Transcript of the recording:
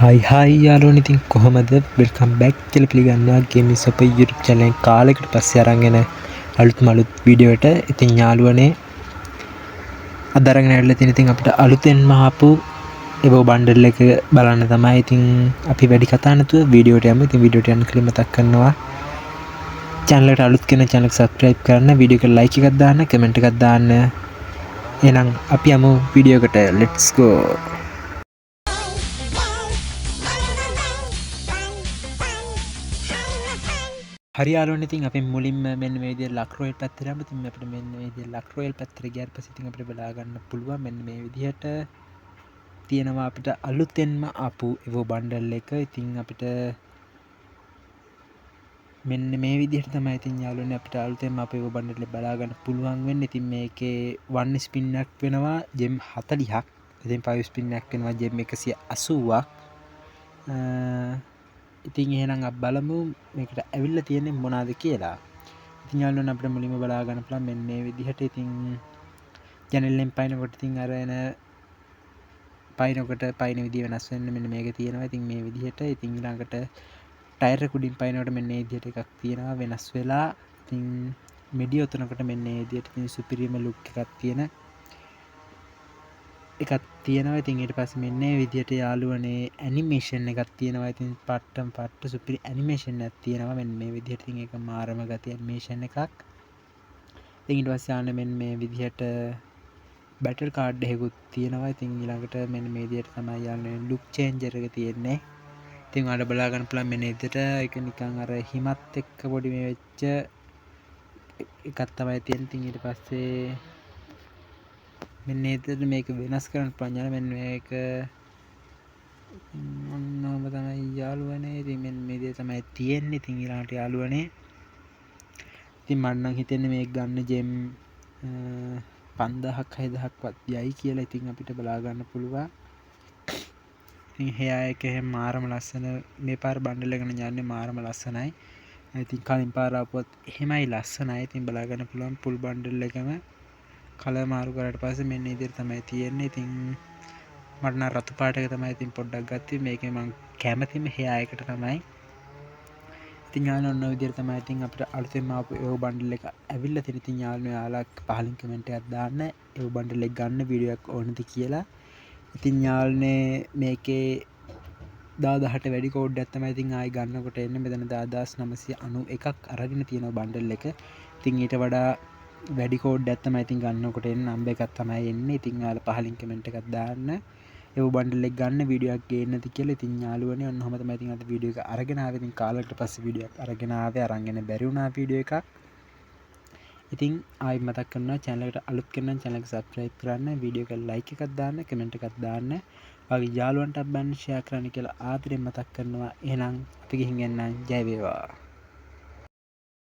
හයි යාළුවනේ ඉතින් කොහමද වෙල්කම් බැක් කියලා පිළිගන්නවා ගේමින් සොප YouTube channel එක කාලයකට පස්සේ අරගෙන අලුත් වීඩියෝ එකට. ඉතින් යාළුවනේ අද අරගෙන ඇවිල්ලා තියෙන ඉතින් අපිට අලුතෙන්ම ආපු එවෝ බණ්ඩල් එක බලන්න තමයි. ඉතින් අපි වැඩි කතා නැතුව වීඩියෝට යමු. ඉතින් වීඩියෝට යන්න කලින් මතක් කරනවා channel එකට අලුත් කෙනෙක් channel එක subscribe කරන්න, වීඩියෝ එකට like එකක් දාන්න, comment එකක් දාන්න. එහෙනම් අපි යමු වීඩියෝ එකට. let's go. හරි යාළුවනේ ඉතින් අපි මුලින්ම මෙන්න මේ විදිහට ලක් රොයල් පැත්තට යමු. ඉතින් අපිට මෙන්න මේ විදිහට ලක් රොයල් පැත්තට ගියාට පස්සේ ඉතින් අපිට බලා ගන්න පුළුවන් මෙන්න මේ විදිහට තියෙනවා අපිට අලුතෙන්ම ආපු එවෝ බණ්ඩල් එක. ඉතින් අපිට මෙන්න මේ විදිහට තමයි ඉතින් යාළුවනේ අපිට අලුතෙන්ම ආපු එවෝ බණ්ඩල් එක බලා ගන්න පුළුවන් වෙන්නේ. ඉතින් මේකේ 1 ස්පින් එකක් වෙනවා ජෙම් 40ක්. ඉතින් 5 ස්පින් එකක් වෙනවා ජෙම් 180ක්. ඉතින් එහෙනම් අපි බලමු මේකට ඇවිල්ලා තියෙන්නේ මොනවද කියලා. ඉතින් යාළුවනේ අපිට මුලින්ම බලා ගන්න පුළුවන් මෙන්න මේ විදිහට. ඉතින් channel එකෙන් පයින්කොට ඉතින් අර එන පයින්කොට පයින් විදිය වෙනස් වෙන්න මෙන්න මේක තියෙනවා. ඉතින් මේ විදිහට ඉතින් ඊළඟට ටයර් එක උඩින් පයින්කොට මෙන්න මේ විදිහට එකක් තියෙනවා වෙනස් වෙලා. ඉතින් මෙඩිය උතනකොට මෙන්න මේ විදිහට ඉතින් සුපිරිම ලුක් එකක් තියෙන එකක් තියෙනවා. ඉතින් ඊට පස්සේ මෙන්න මේ විදිහට යාළුවනේ ඇනිමේෂන් එකක් තියෙනවා. ඉතින් පට්ට සුපිරි ඇනිමේෂන් එකක් තියෙනවා මෙන්න මේ විදිහට. ඉතින් ඒක මාරම ගතිය ඇනිමේෂන් එකක්. ඉතින් ඊට පස්සේ ආන්න මෙන්න මේ විදිහට බැටල් කාඩ් එකකුත් තියෙනවා. ඉතින් ඊළඟට මෙන්න මේ විදිහට තමයි යාළුවනේ ලුක් චේන්ජර් එක තියෙන්නේ. ඉතින් ඔයාලට බලා ගන්න පුළුවන් මෙන්න විදිහට ඒක නිකන් අර හිමත් එක්ක පොඩි මේ වෙච්ච එකක් තමයි තියෙන්නේ. ඉතින් ඊට පස්සේ මෙන්න විදිහට මේක වෙනස් කරන්න පුළුවන් යාළුවා. මෙන්න මේක මොනවද තමයි යාළුවනේ. ඉතින් මෙන්න මේ විදිහට තමයි තියෙන්නේ. ඉතින් ඊළඟට යාළුවනේ ඉතින් මට නම් හිතෙන්නේ මේක ගන්න ජෙම් 5000ක් 6000ක්වත් යයි කියලා. ඉතින් අපිට බලා ගන්න පුළුවන්. ඉතින් හෙයා එක එහෙම මාරම ලස්සන මේ පාර බණ්ඩල් එක ඥාන්නේ මාරම ලස්සනයි. ඉතින් කලින් පාර ආපුවත් එහෙමයි ලස්සනයි. ඉතින් බලා ගන්න පුළුවන් පුල් බණ්ඩල් එකම කලර් මාරු කරාට පස්සේ මෙන්න විදිහට තමයි තියෙන්නේ. ඉතින් මට නම් රතු පාට එක තමයි ඉතින් පොඩ්ඩක් ගත්තේ. මේකේ මම කැමතිම හෙයා එකට තමයි. ඉතින් යාළුවෝ ඔන්න ඔය විදිහට තමයි ඉතින් අපිට අලුතෙන්ම ආපු ඒව බණ්ඩල් එක ඇවිල්ලා තියෙන. ඉතින් යාළුවෝ යාළුවා පහලින් කමෙන්ට් එකක් දාන්න ඒව බණ්ඩල් එක ගන්න වීඩියෝ එකක් ඕනද කියලා. ඉතින් යාළුවනේ මේකේ 10000ට වැඩි කෝඩ් එකක් තමයි ඉතින් ආයි ගන්නකොට එන්නේ. මෙතන 10991ක් අරගෙන තියෙනවා බණ්ඩල් එක. ඉතින් ඊට වඩා වැඩි කෝඩ් එකක් තමයි ඉතින් ගන්නකොට එන්නේ. නම්බර් එකක් තමයි එන්නේ. ඉතින් යාළුවා පහලින් කමෙන්ට් එකක් දාන්න ඒව බණ්ඩල් එක ගන්න වීඩියෝ එකක් ගේන්නේ නැති කියලා. ඉතින් යාළුවනේ ඔන්න ඔහම තමයි ඉතින් අද වීඩියෝ එක අරගෙන ආවේ. ඉතින් කාලයකට පස්සේ වීඩියෝ එකක් අරගෙන ආවේ. අරන් එන්න බැරි වුණා වීඩියෝ එකක්. ඉතින් ආයි මතක් කරනවා channel එකට අලුත් කෙනෙක් නම් channel එක subscribe කරන්න, වීඩියෝ එකට like එකක් දාන්න, comment එකක් දාන්න, වගේ යාළුවන්ට බන්න share කරන්න කියලා ආදරෙන් මතක් කරනවා. එහෙනම් අපි ගිහින් එන්නම්. ජය වේවා.